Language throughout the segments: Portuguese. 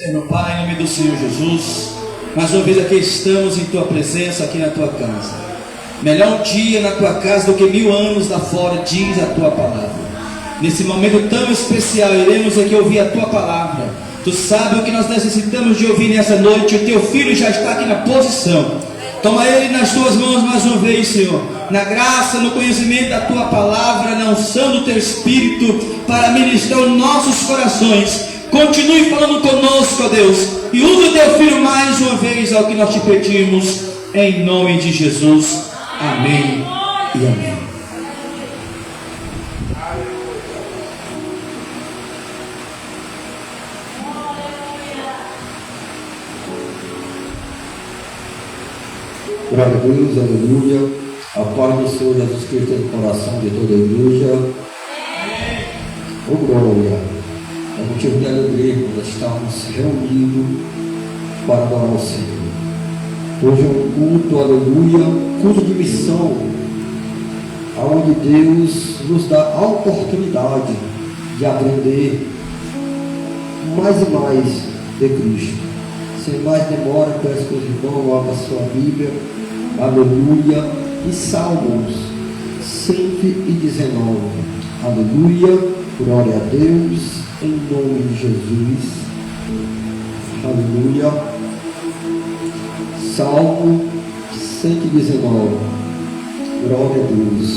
Meu Pai, em nome do Senhor Jesus, mais uma vez aqui estamos em Tua presença, aqui na Tua casa. Melhor um dia na Tua casa do que 1000 anos lá fora, diz a Tua palavra. Nesse momento tão especial, iremos aqui ouvir a Tua palavra. Tu sabes o que nós necessitamos de ouvir nessa noite. O Teu Filho já está aqui na posição. Toma Ele nas Tuas mãos mais uma vez, Senhor, na graça, no conhecimento da Tua palavra, na unção do Teu Espírito, para ministrar os nossos corações. Continue falando conosco, ó Deus, e usa o Teu Filho mais uma vez, ao que nós te pedimos, em nome de Jesus. Amém e amém. Glória a Deus, aleluia. A paz do Senhor Jesus Cristo no coração de toda a igreja. Oh, glória. É motivo de alegria quando estamos reunidos para adorar o Senhor. Hoje é um culto, aleluia, culto de missão, onde Deus nos dá a oportunidade de aprender mais e mais de Cristo. Sem mais demora, peço que os irmãos abram a sua Bíblia, aleluia, e Salmos 119, aleluia, glória a Deus, em nome de Jesus, aleluia. Salmo 119, glória a Deus,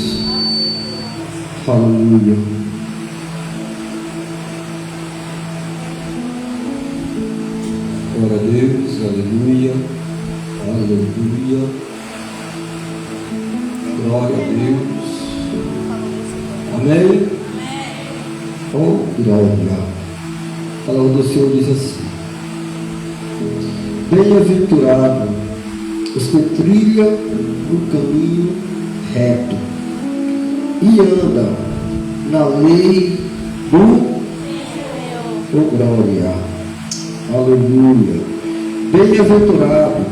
aleluia. Glória a Deus, aleluia, aleluia, glória a Deus, amém. Oh, glória. A palavra do Senhor diz assim: bem-aventurado os que trilham no caminho reto e andam na lei do oh, glória, aleluia. Bem-aventurado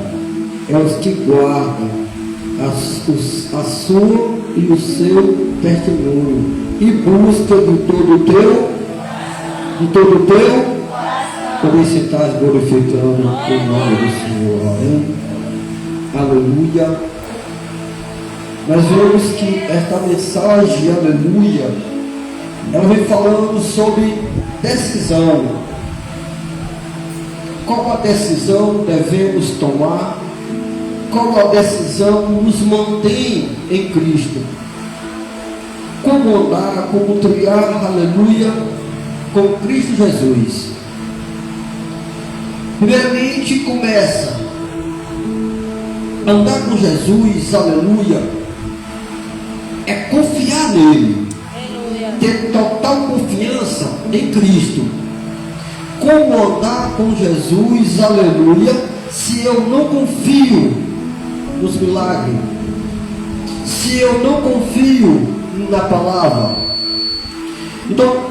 é os que guardam a sua e o seu testemunho e busca de todo o teu poder sentar glorificando o nome do Senhor, amém? Aleluia. Nós vemos que esta mensagem, aleluia, ela vem falando sobre decisão. Qual a decisão devemos tomar? Qual a decisão nos mantém em Cristo? Como andar, como trilhar, aleluia, com Cristo Jesus. Primeiramente começa andar com Jesus, aleluia, é confiar nele, ter total confiança em Cristo. Como andar com Jesus, aleluia, se eu não confio nos milagres, se eu não confio na palavra? Então,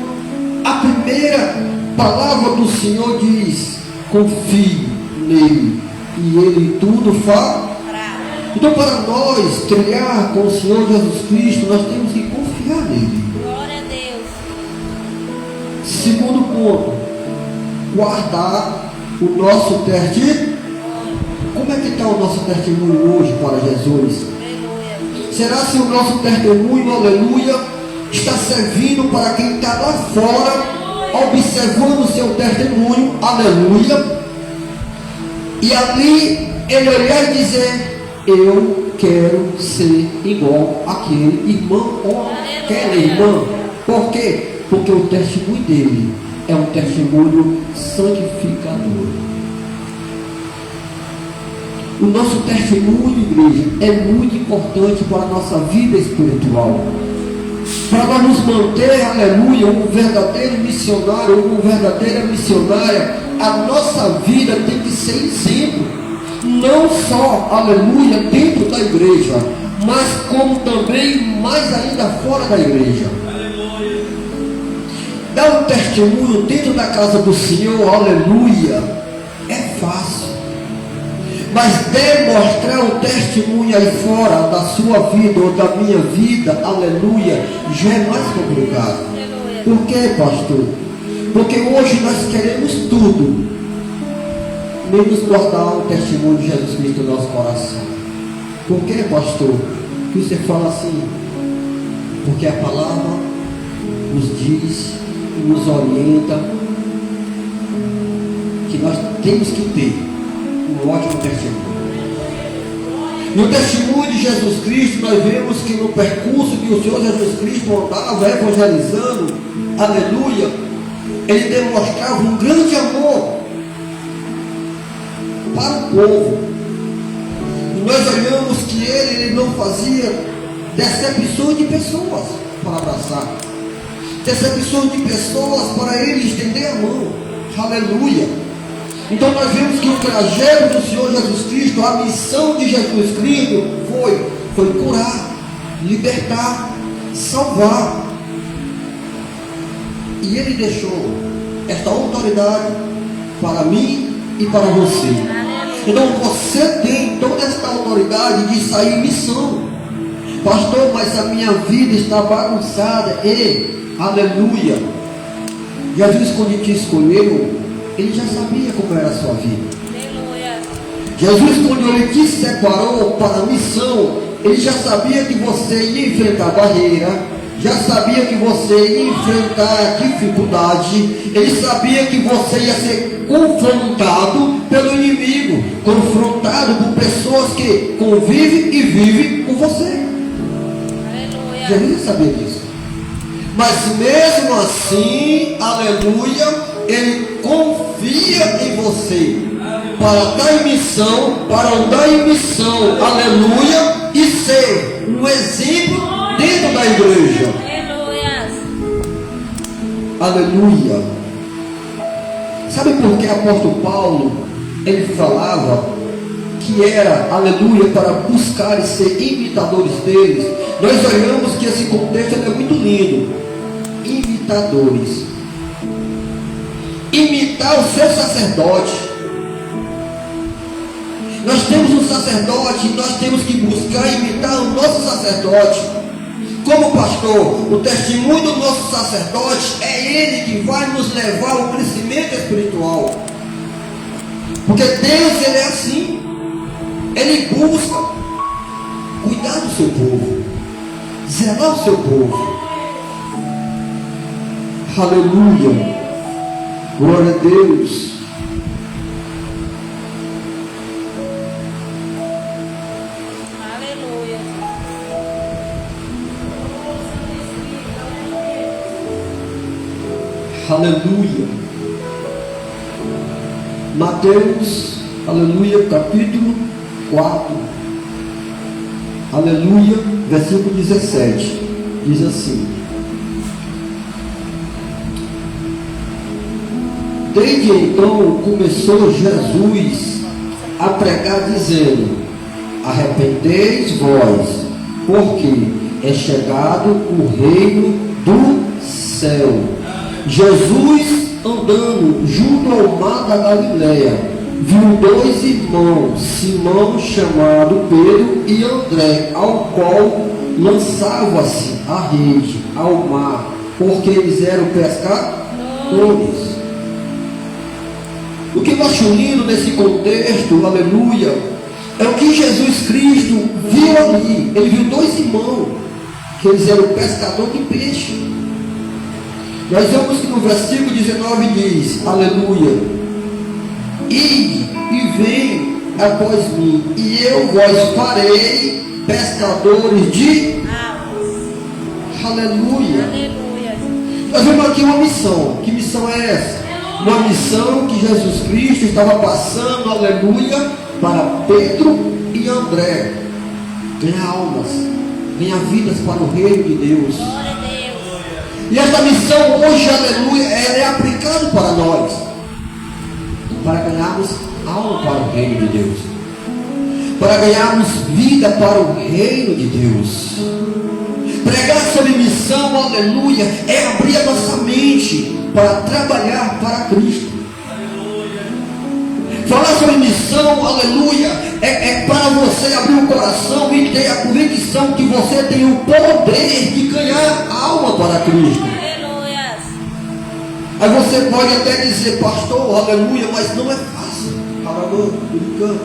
a primeira palavra do Senhor diz: confie nele e ele tudo fará. Então, para nós trilhar com o Senhor Jesus Cristo, nós temos que confiar nele. Glória a Deus. Segundo ponto, guardar o nosso testemunho. Como é que está o nosso testemunho hoje para Jesus? Aleluia. Será se o nosso testemunho, aleluia, está servindo para quem está lá fora, observando o seu testemunho, aleluia, e ali ele olhar e dizer: eu quero ser igual àquele irmão ou aquela irmã. Por quê? Porque o testemunho dele é um testemunho santificador. O nosso testemunho, igreja, é muito importante para a nossa vida espiritual. Para nós nos manter, aleluia, um verdadeiro missionário, uma verdadeira missionária, a nossa vida tem que ser exemplo. Não só, aleluia, dentro da igreja, mas como também, mais ainda, fora da igreja. Dar um testemunho dentro da casa do Senhor, aleluia, é fácil. Mas demonstrar o testemunho aí fora da sua vida ou da minha vida, aleluia, já é mais complicado. Por quê, pastor? Porque hoje nós queremos tudo. menos guardar o testemunho de Jesus Cristo no nosso coração. Por que, pastor? Que você fala assim? Porque a palavra nos diz, nos orienta que nós temos que ter um ótimo testemunho. No testemunho de Jesus Cristo, nós vemos que no percurso que o Senhor Jesus Cristo andava evangelizando, aleluia, ele demonstrava um grande amor para o povo. E nós olhamos que ele não fazia decepções de pessoas para abraçar, decepções de pessoas para ele estender a mão, aleluia. Então nós vemos que o trajeto do Senhor Jesus Cristo, a missão de Jesus Cristo foi curar, libertar, salvar. E ele deixou esta autoridade para mim e para você. Então você tem toda esta autoridade de sair em missão. Pastor, mas a minha vida está bagunçada. E, aleluia, Jesus, quando te escolheu, ele já sabia como era a sua vida. Aleluia. Jesus, quando ele te separou para a missão, ele já sabia que você ia enfrentar barreira, já sabia que você ia enfrentar dificuldade, ele sabia que você ia ser confrontado pelo inimigo, confrontado por pessoas que convivem e vivem com você. Aleluia. Jesus sabia disso. Mas mesmo assim, aleluia, ele confia em você para estar em missão, para andar em missão, aleluia, e ser um exemplo dentro da igreja. Aleluia. Aleluia. Sabe por que o apóstolo Paulo, ele falava que era, aleluia, para buscar e ser imitadores deles? Nós olhamos que esse contexto é muito lindo. Imitadores. Imitar o seu sacerdote. Nós temos um sacerdote e nós temos que buscar imitar o nosso sacerdote. Como pastor, o testemunho do nosso sacerdote é ele que vai nos levar ao crescimento espiritual. Porque Deus, ele é assim. Ele busca cuidar do seu povo, zelar o seu povo. Aleluia. Glória a Deus. Aleluia. Aleluia. Mateus, aleluia, capítulo 4. Aleluia, versículo 17. Diz assim: desde então começou Jesus a pregar, dizendo: arrependeis vós, porque é chegado o reino do céu. Jesus, andando junto ao mar da Galileia, viu dois irmãos, Simão, chamado Pedro, e André, ao qual lançava-se a rede ao mar, porque eles eram pescadores. O que eu acho lindo nesse contexto, aleluia, é o que Jesus Cristo viu ali. Ele viu dois irmãos, que eles eram pescadores de peixe. Nós vemos que no versículo 19 diz, aleluia: ide e vem após mim, e eu vos farei pescadores de aleluia. Aleluia. Nós vemos aqui uma missão. Que missão é essa? Uma missão que Jesus Cristo estava passando, aleluia, para Pedro e André. Ganhar almas, ganhar vidas para o reino de Deus. Glória a Deus. E esta missão hoje, aleluia, ela é aplicada para nós, para ganharmos alma para o reino de Deus, para ganharmos vida para o reino de Deus. Pregar sobre missão, aleluia, é abrir a nossa mente para trabalhar para Cristo. Falar sobre missão, aleluia, é para você abrir o coração e ter a convicção que você tem o poder de ganhar alma para Cristo. Aleluia. Aí você pode até dizer, pastor, aleluia, mas não é fácil. Aragão, brincando.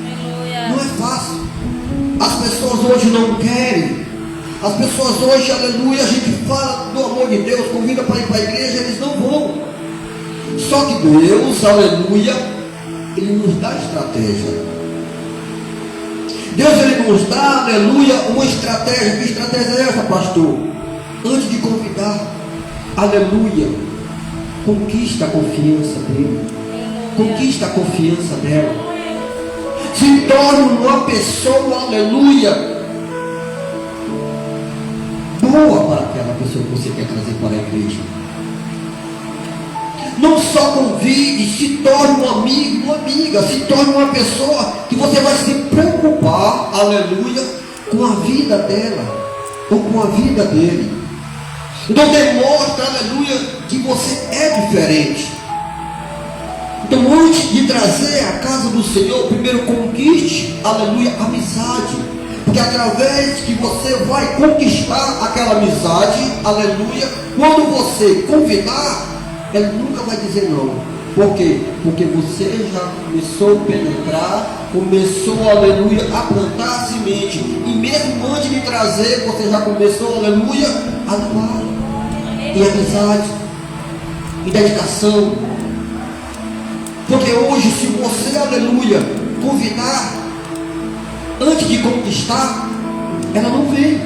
Aleluia. Não é fácil. As pessoas hoje não querem. As pessoas hoje, aleluia, a gente fala do amor de Deus, convida para ir para a igreja, eles não vão. Só que Deus, aleluia, Ele nos dá estratégia. Deus, Ele nos dá, aleluia, uma estratégia. Que estratégia é essa, pastor? Antes de convidar, aleluia, conquista a confiança dele. Conquista a confiança dela. Se torne uma pessoa, aleluia, boa para aquela pessoa que você quer trazer para a igreja. Não só convide, se torne um amigo, uma amiga, se torne uma pessoa que você vai se preocupar, aleluia, com a vida dela, ou com a vida dele. Então demonstra, aleluia, que você é diferente. Então antes de trazer a casa do Senhor, primeiro conquiste, aleluia, amizade. Porque através que você vai conquistar aquela amizade, aleluia, quando você convidar, ele nunca vai dizer não. Por quê? Porque você já começou a penetrar, começou, aleluia, a plantar a semente. E mesmo antes de trazer, você já começou, aleluia, a amar. Em amizade, em dedicação. Porque hoje, se você, aleluia, convidar, antes de conquistar, ela não vem.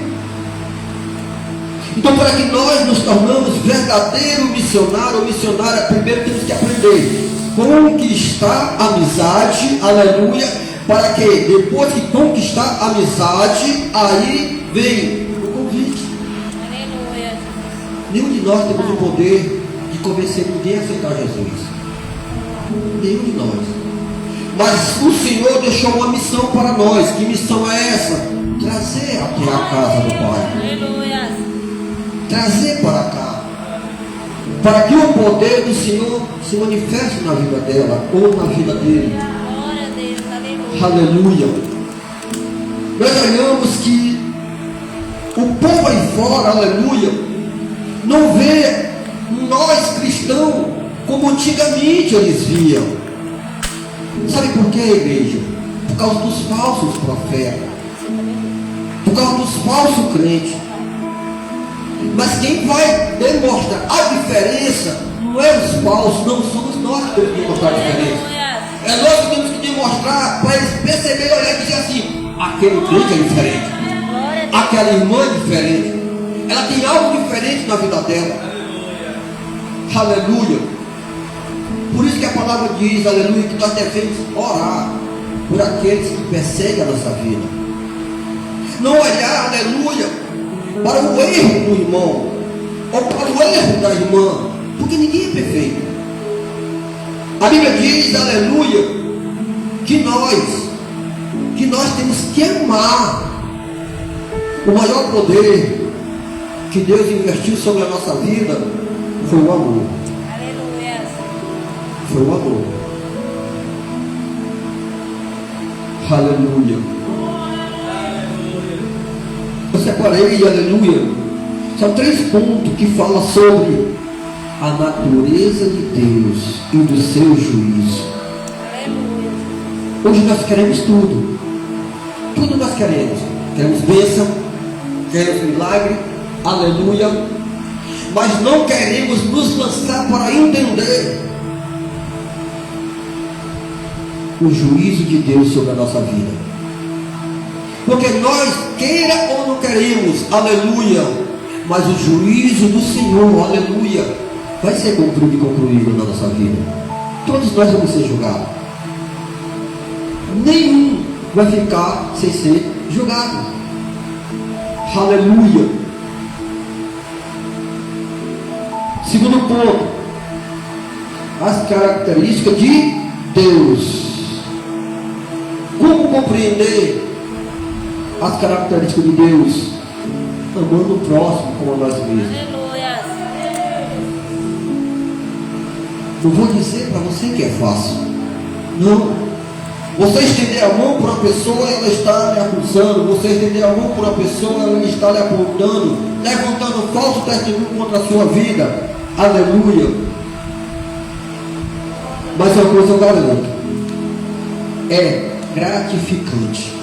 Então, para que nós nos tornamos verdadeiro missionário ou missionária, primeiro temos que aprender conquistar a amizade, aleluia, para que depois que conquistar a amizade, aí vem o convite. Aleluia. Nenhum de nós temos o poder de convencer ninguém a aceitar Jesus. Nenhum de nós. Mas o Senhor deixou uma missão para nós. Que missão é essa? Trazer até a casa do Pai. Aleluia. Trazer para cá. Para que o poder do Senhor se manifeste na vida dela ou na vida dele. Glória a Deus. Aleluia. Aleluia. Nós olhamos que o povo aí fora, aleluia, não vê nós cristãos como antigamente eles viam. Sabe por quê, igreja? Por causa dos falsos profetas, por causa dos falsos crentes. Mas quem vai demonstrar a diferença não é os falsos, não somos nós que temos que demonstrar a diferença. É nós que temos que demonstrar para eles perceberem, olhar e dizer assim: aquele crente é diferente, aquela irmã é diferente, ela tem algo diferente na vida dela. Aleluia. Por isso que a palavra diz, aleluia, que nós devemos orar por aqueles que perseguem a nossa vida. Não olhar, aleluia, para o erro do irmão, ou para o erro da irmã, porque ninguém é perfeito. A Bíblia diz, aleluia, que nós temos que amar. O maior poder que Deus investiu sobre a nossa vida foi o amor. Aleluia. Foi o amor. Aleluia. Eu separei, aleluia, são 3 pontos que falam sobre a natureza de Deus e do seu juízo. Aleluia. Hoje nós queremos tudo. Tudo nós queremos. Queremos bênção, queremos milagre, aleluia. Mas não queremos nos lançar para entender o juízo de Deus sobre a nossa vida. Porque nós, queira ou não queremos, aleluia, mas o juízo do Senhor, aleluia, vai ser cumprido e concluído na nossa vida. Todos nós vamos ser julgados. Nenhum vai ficar sem ser julgado. Aleluia. Segundo ponto, as características de Deus. Como compreender as características de Deus? Amando o próximo como a nós mesmos. Aleluia. Não vou dizer para você que é fácil. Não. Você estender a mão para uma pessoa, ela está lhe acusando. Você estender a mão para uma pessoa, ela está lhe apontando, levantando falso testemunho contra a sua vida. Aleluia. Mas uma coisa eu garanto: é gratificante.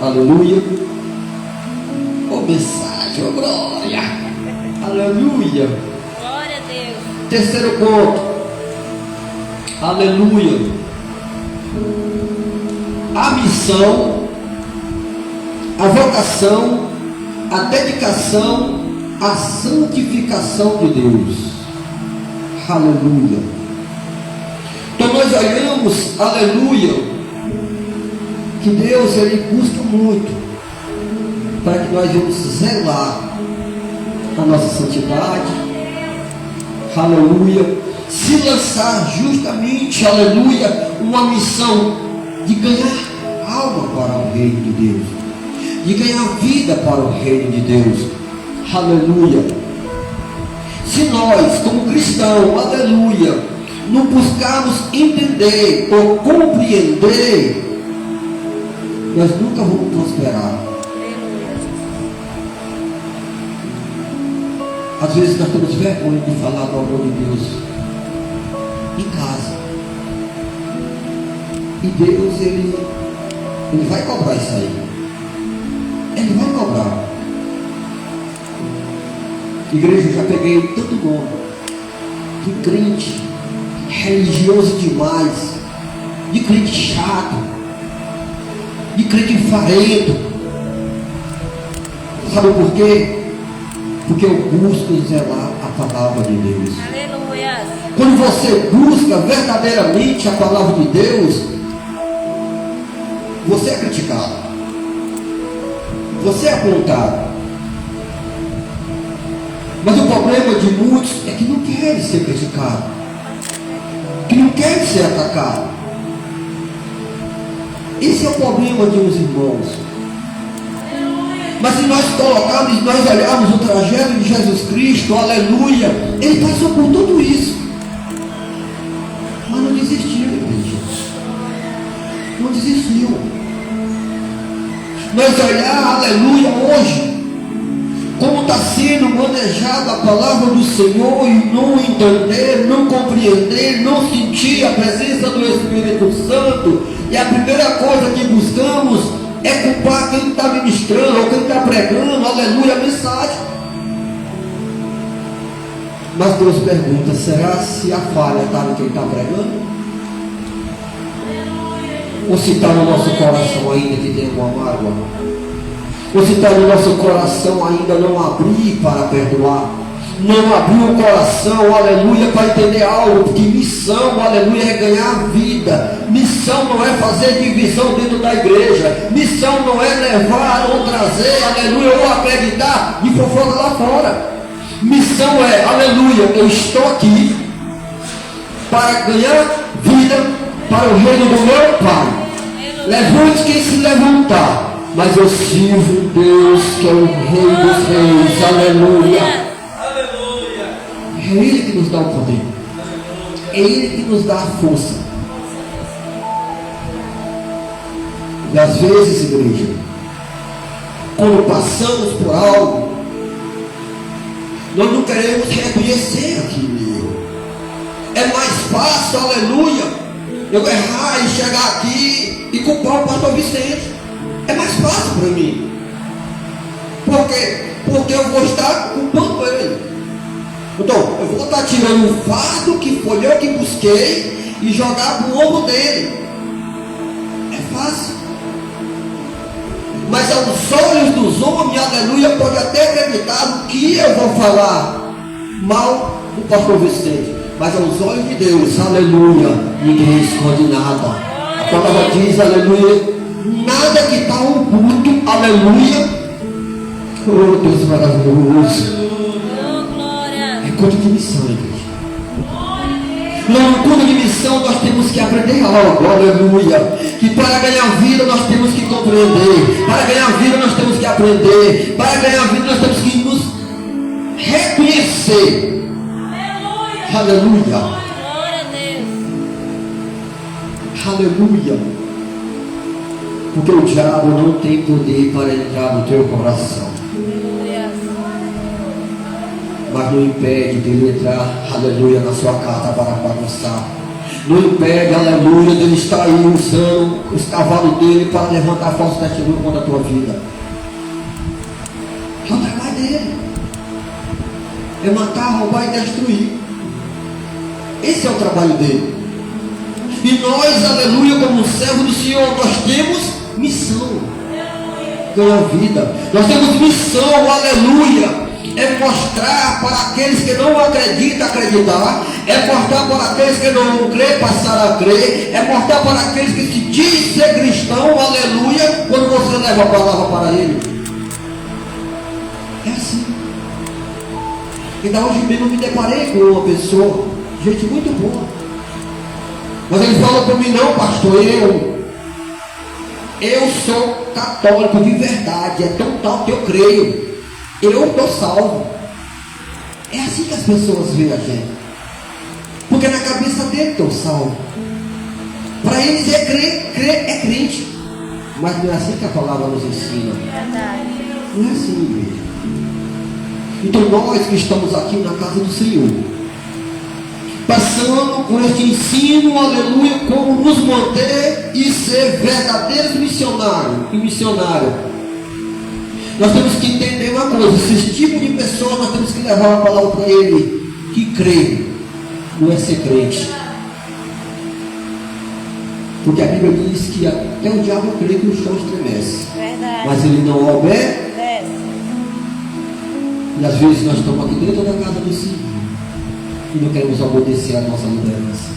Aleluia. Oh, mensagem, oh glória. Aleluia. Glória a Deus. Terceiro ponto. Aleluia. A missão, a vocação, a dedicação, a santificação de Deus. Aleluia. Então nós olhamos, aleluia, que Deus ele busca muito para que nós vamos zelar a nossa santidade. Aleluia. Se lançar justamente, aleluia, uma missão de ganhar alma para o reino de Deus, de ganhar vida para o reino de Deus. Aleluia. Se nós, como cristãos, aleluia, não buscarmos entender ou compreender, nós nunca vamos prosperar. Às vezes nós temos vergonha de falar do amor de Deus em casa. E Deus, Ele vai cobrar isso aí. Ele vai cobrar. Igreja, eu já peguei tanto nome de crente religioso demais, de crente chato, de crente farento. Sabe por quê? Porque eu busco zelar a palavra de Deus. Aleluia. Quando você busca verdadeiramente a palavra de Deus, você é criticado, você é apontado. Mas o problema de muitos é que não querem ser criticados, que não querem ser atacados. Esse é o problema de uns irmãos. Mas se nós colocarmos, nós olharmos o trajeto de Jesus Cristo, aleluia, Ele passou por tudo isso, mas não desistiu, igreja. Não desistiu. Nós olhar, aleluia, hoje, como está sendo manejada a palavra do Senhor e não entender, não compreender, não sentir a presença do Espírito Santo, e a primeira coisa que buscamos é culpar quem está ministrando ou quem está pregando, aleluia, a mensagem. Mas Deus pergunta, será se a falha está em quem está pregando? Ou se está no nosso coração ainda que tem uma mágoa? Ou se está no nosso coração ainda não abrir para perdoar? Não abrir o coração, aleluia, para entender algo, porque missão, aleluia, é ganhar vida. Missão não é fazer divisão dentro da igreja. Missão não é levar ou trazer, aleluia, ou acreditar de fofoca lá fora. Missão é, aleluia, eu estou aqui para ganhar vida para o reino do meu Pai. Levante quem se levantar, mas eu sirvo Deus que é o Rei dos Reis, aleluia. É Ele que nos dá o poder, é Ele que nos dá a força. E às vezes, igreja, quando passamos por algo, nós não queremos reconhecer aquilo. É mais fácil, aleluia, eu errar e chegar aqui e culpar o pastor Vicente. É mais fácil para mim. Por quê? Porque eu vou estar culpando ele. Então, eu vou estar tirando o fardo que foi eu que busquei e jogar no ombro dele. É fácil. Mas aos olhos dos homens, aleluia, pode até acreditar que eu vou falar mal do pastor Vicente. Mas aos olhos de Deus, aleluia, ninguém esconde nada. A palavra diz, aleluia, nada que está oculto, aleluia. Oh, Deus maravilhoso. É culto de missão, igreja. No culto de missão nós temos que aprender algo, aleluia. Que para ganhar vida nós temos que compreender. Para ganhar vida nós temos que aprender. Para ganhar vida nós temos que nos reconhecer. Aleluia. Glória a Deus. Aleluia. Porque o diabo não tem poder para entrar no teu coração. Mas não impede dele entrar, aleluia, na sua casa para bagunçar. Não impede, aleluia, dele estar está aí usando os cavalos dele para levantar falso testemunho contra a tua vida. É o trabalho dele. É matar, roubar e destruir. Esse é o trabalho dele. E nós, aleluia, como servo do Senhor, nós temos missão. Ganhar vida. Nós temos missão, aleluia. É mostrar para aqueles que não acreditam, acreditar. É mostrar para aqueles que não creem, passar a crer. É mostrar para aqueles que se dizem ser cristão, aleluia, quando você leva a palavra para ele. É assim. Ainda hoje mesmo eu me deparei com uma pessoa, gente muito boa. Mas ele falou para mim: não, pastor, eu sou católico de verdade, é tão tal que eu creio. Eu estou salvo. É assim que as pessoas veem a gente. Porque na cabeça dele estou salvo. Para eles é crer é crente. Mas não é assim que a palavra nos ensina. Não é assim, igreja. Então nós que estamos aqui na casa do Senhor, passando por este ensino, aleluia, como nos manter e ser verdadeiros missionários e missionários. Nós temos que entender uma coisa: esse tipo de pessoa nós temos que levar a palavra para ele, que crê, não é ser crente. Porque a Bíblia diz que até o diabo crê que o chão estremece. Verdade. Mas ele não obedece. E às vezes nós estamos aqui dentro da casa do Senhor e não queremos obedecer à nossa liderança.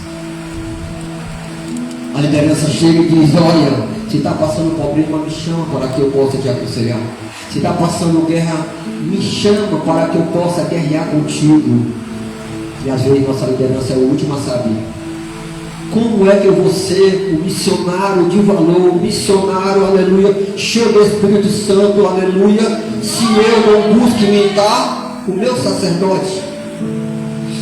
A liderança chega e diz: olha, se está passando problema, me chama para que eu possa te aconselhar. Se está passando guerra, me chama para que eu possa guerrear contigo. E às vezes nossa liderança é a última a saber. Como é que eu vou ser um missionário de valor, um missionário, aleluia, cheio do Espírito Santo, aleluia, se eu não busco imitar o meu sacerdote?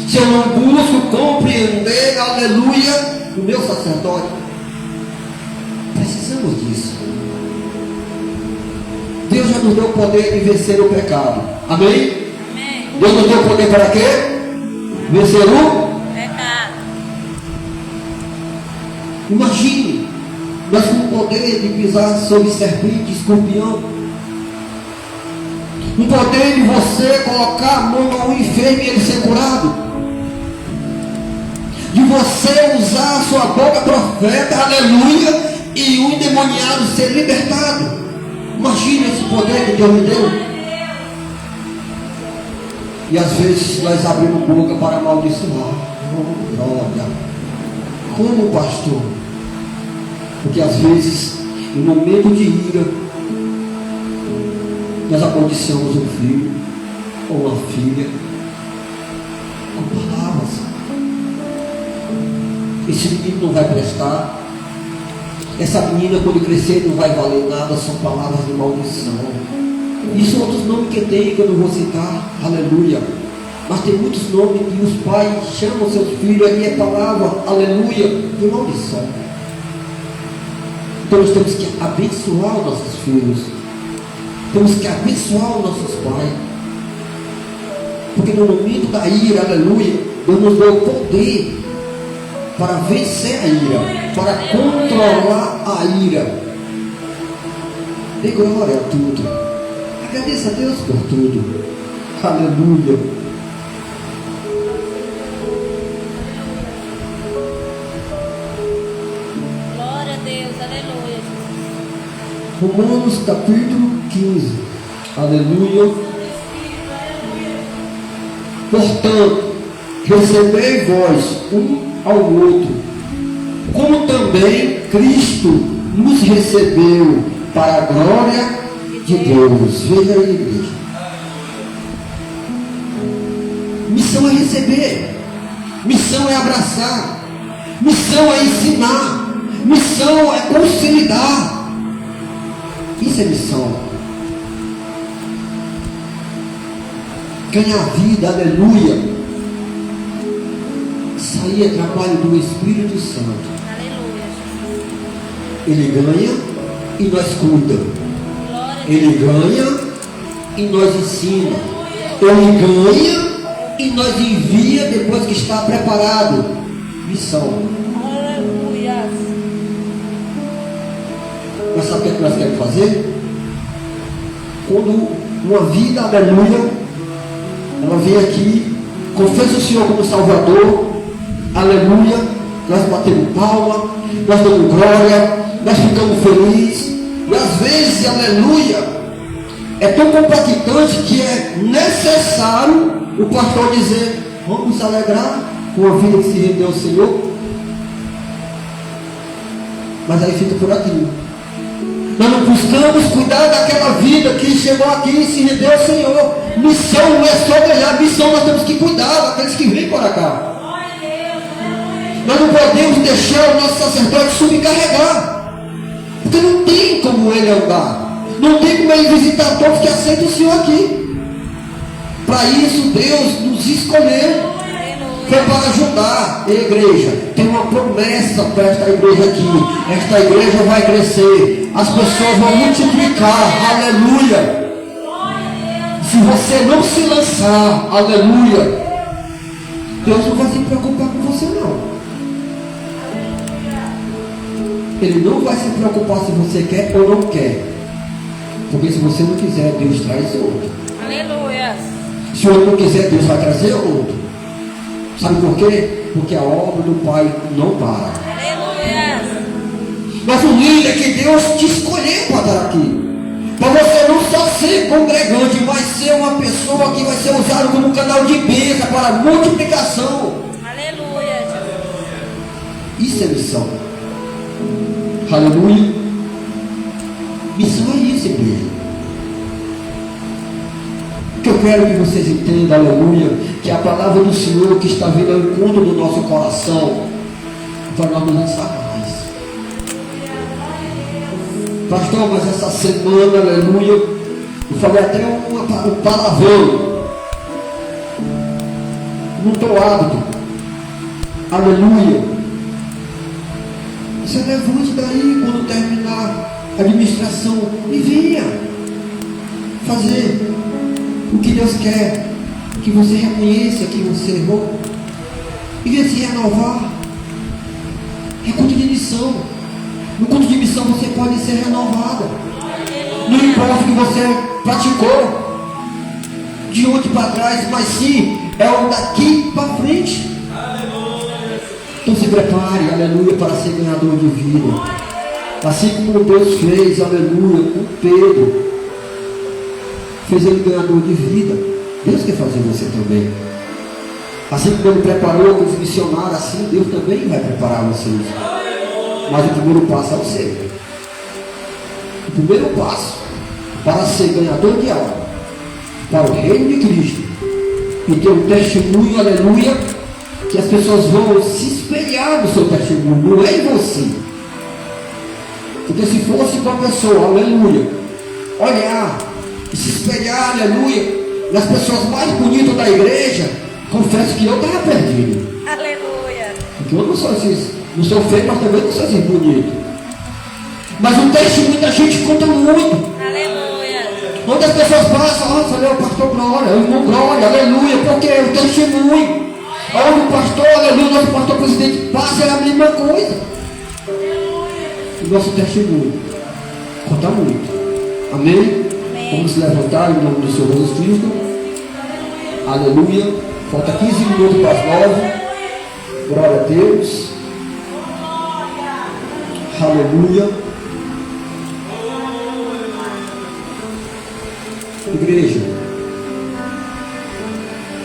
Se eu não busco compreender, aleluia, o meu sacerdote? Precisamos disso. Deus já nos deu o poder de vencer o pecado. Amém? Amém. Deus nos deu o poder para quê? Vencer o Pecado. Imagine, nós com o poder de pisar sobre serpente, escorpião. O poder de você colocar a mão ao enfermo e ele ser curado. De você usar a sua boca profeta, aleluia, e o endemoniado ser libertado. Imagine esse poder que Deus me deu. E às vezes nós abrimos boca para amaldiçoar. Oh, glória. Como pastor? Porque às vezes, em momento de ira, nós amaldiçoamos um filho ou uma filha com palavras. Esse menino não vai prestar. Essa menina, quando crescer, não vai valer nada. São palavras de maldição. Isso são outros nomes que tem, que eu não vou citar. Aleluia. Mas tem muitos nomes que os pais chamam seus filhos, aí é palavra, aleluia, de maldição. Então nós temos que abençoar os nossos filhos. Temos que abençoar os nossos pais. Porque no momento da ira, aleluia, Deus nos deu o poder para vencer a ira, para controlar a ira. Dê glória a tudo. Agradeça a Deus por tudo. Aleluia. Romanos capítulo 15. Aleluia. Portanto, recebei vós um ao outro, como também Cristo nos recebeu para a glória de Deus. Veja aí, igreja. Missão é receber. Missão é abraçar. Missão é ensinar. Missão é consolidar. Isso é missão. Ganhar vida, aleluia. Isso aí é trabalho do Espírito Santo. Aleluia. Ele ganha e nós cuida. Ele ganha e nós ensina. Ele ganha e nós envia depois que está preparado. Missão. Aleluia. o que nós queremos fazer? Quando uma vida, aleluia, ela vem aqui, confessa o Senhor como Salvador, aleluia, nós batemos palma, nós damos glória, nós ficamos felizes, e às vezes, aleluia, é tão compactante que é necessário o pastor dizer: vamos nos alegrar com a vida que se rendeu ao Senhor. Mas aí fica por aqui. Nós não buscamos cuidar daquela vida que chegou aqui e se rendeu ao Senhor. Missão não é só ganhar, missão nós temos que cuidar daqueles que vêm para cá. Nós não podemos deixar o nosso sacerdote subcarregar, porque não tem como ele andar, não tem como ele visitar todos que aceitam o Senhor aqui. Para isso Deus nos escolheu, foi para ajudar. E a igreja tem uma promessa para esta igreja aqui: esta igreja vai crescer, as pessoas vão multiplicar, aleluia. Se você não se lançar, aleluia, Deus não vai se preocupar com você não. Ele não vai se preocupar se você quer ou não quer, porque se você não quiser, Deus traz outro. Aleluia. Se o outro não quiser, Deus vai trazer outro. Sabe por quê? Porque a obra do Pai não para. Aleluia. Mas o lindo é que Deus te escolheu para estar aqui, para você não só ser congregante, mas ser uma pessoa que vai ser usada como um canal de bênção para multiplicação. Aleluia. Isso é missão. Aleluia. Missão é isso, igreja. Que eu quero que vocês entendam, aleluia, que a palavra do Senhor que está vindo ao encontro do nosso coração, para nós não lançar mais. Pastor, mas essa semana, aleluia, eu falei até um palavrão. Não estou hábito. Aleluia. Você levante daí quando terminar a administração e venha fazer o que Deus quer, que você reconheça que você errou e venha se renovar. É culto de missão. No culto de missão você pode ser renovada. Não importa o que você praticou de ontem para trás, mas sim é o daqui para frente. Então se prepare, aleluia, para ser ganhador de vida. Assim como Deus fez, aleluia, com Pedro. Fez ele ganhador de vida. Deus quer fazer você também. Assim como ele preparou os missionários, assim Deus também vai preparar vocês. Mas o primeiro passo é o seu. O primeiro passo para ser ganhador de alma, para o reino de Cristo, e ter um testemunho, aleluia, que as pessoas vão se espelhar no seu testemunho, não é em você. Porque se fosse uma pessoa, aleluia, olhar e se espelhar, aleluia, nas pessoas mais bonitas da igreja, confesso que eu estava perdido. Aleluia. Porque eu não sou assim, não sou feio, mas também não sou assim bonito. Mas o testemunho da gente conta muito. Aleluia. Onde as pessoas passam, olha, falei, o pastor Glória, o irmão Glória, aleluia, porque o testemunho. Onde o pastor, aleluia, nosso pastor presidente passa, é a mesma coisa. O nosso testemunho conta muito. Amém? Vamos se levantar em nome do Senhor Jesus Cristo. Aleluia. Falta 15 minutos para as 9. Glória a Deus. Aleluia. Igreja,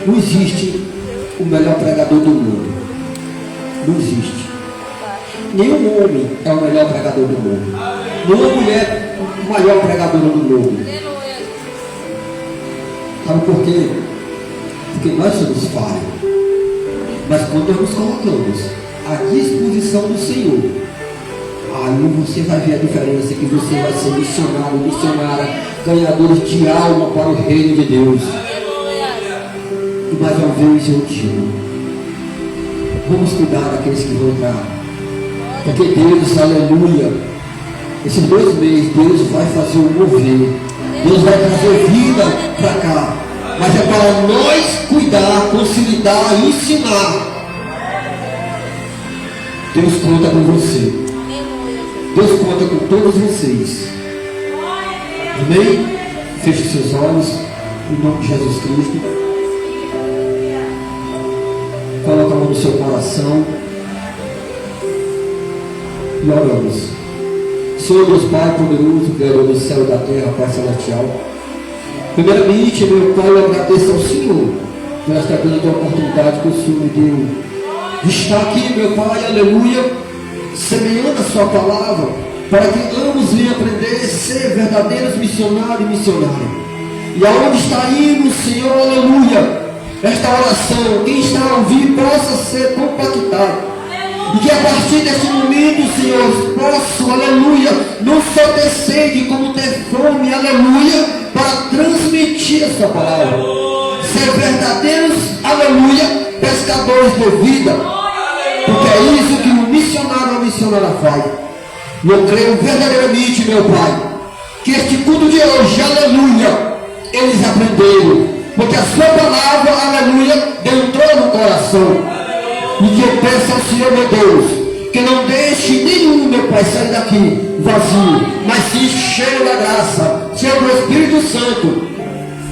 não existe o melhor pregador do mundo. Não existe. Nenhum homem é o melhor pregador do mundo. Nenhuma mulher é o maior pregador do mundo. Sabe por quê? Porque nós somos falhos. Mas quando nós nos colocamos à disposição do Senhor, aí você vai ver a diferença, que você vai ser missionário, missionária, ganhadores de alma para o reino de Deus. E mais uma vez eu digo, vamos cuidar daqueles que vão entrar. Porque Deus, aleluia, esses 2 meses Deus vai fazer um mover. Deus vai trazer vida para cá. Mas é para nós cuidar, consolidar, ensinar. Deus conta com você. Deus conta com todos vocês. Amém? Feche seus olhos, em nome de Jesus Cristo. Coloca a mão no seu coração e oramos. Senhor Deus Pai poderoso, Criador do céu e da terra, Pai celestial. Primeiramente, meu Pai, eu agradeço ao Senhor por esta grande oportunidade que o Senhor me deu de estar aqui, meu Pai, aleluia, semeando a sua palavra, para que ambos venham aprender a ser verdadeiros missionários e missionárias. E aonde está indo, Senhor, aleluia, esta oração, quem está a ouvir possa ser compactado. E que a partir deste momento, Senhor, possa, aleluia, não só ter sede, como ter fome, aleluia, para transmitir essa palavra. Ser verdadeiros, aleluia, pescadores de vida. Porque é isso que um missionário ou missionária faz. E eu creio verdadeiramente, meu Pai, que este culto de hoje, aleluia, eles aprenderam. Porque a sua palavra, aleluia, entrou no coração. E que eu peço ao Senhor, meu Deus, que não deixe nenhum, meu Pai, sair daqui vazio, mas sim cheio da graça, cheio do Espírito Santo.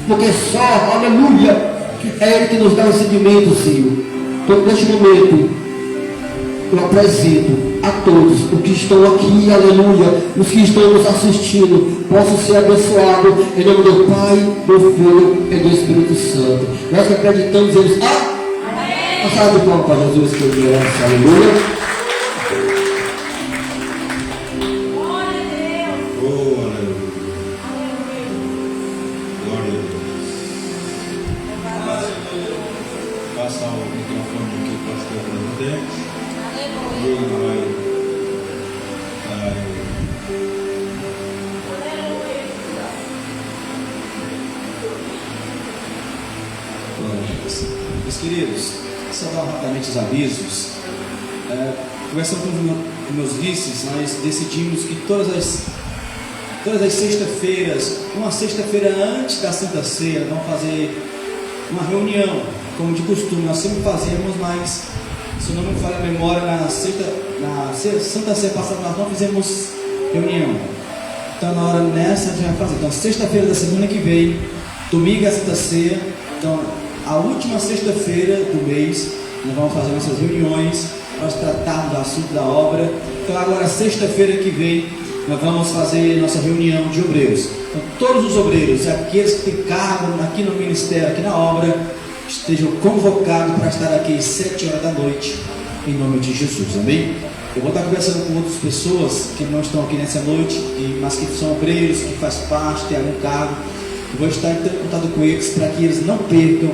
Porque só, aleluia, é Ele que nos dá o entendimento, Senhor. Então, neste momento, eu apresento a todos os que estão aqui, aleluia, os que estão nos assistindo, possam ser abençoados em nome do Pai, do Filho e do Espírito Santo. Nós que acreditamos eles. Passado de palma para Jesus, que eu merece, aleluia. Glória a Deus. Oh, aleluia. Glória a Deus. Passa o microfone aqui, pastor, para você. Aleluia. Meus queridos, só dar rapidamente os avisos. Conversando com meus vices, nós decidimos que todas as sextas-feiras, uma sexta-feira antes da Santa Ceia, vamos fazer uma reunião, como de costume. Nós sempre fazemos, mas se não me falha a memória, na Santa Ceia passada nós não fizemos reunião. Então na hora nessa a gente vai fazer. Então sexta-feira da semana que vem, domingo é a Santa Ceia. Então a última sexta-feira do mês, nós vamos fazer nossas reuniões, nós tratarmos do assunto da obra. Então agora sexta-feira que vem, nós vamos fazer nossa reunião de obreiros. Então todos os obreiros, aqueles que têm cargo aqui no ministério, aqui na obra, estejam convocados para estar aqui às 7 horas da noite, em nome de Jesus, amém? Eu vou estar conversando com outras pessoas que não estão aqui nessa noite, mas que são obreiros, que fazem parte, têm algum cargo. Eu vou estar entrando em contato com eles para que eles não percam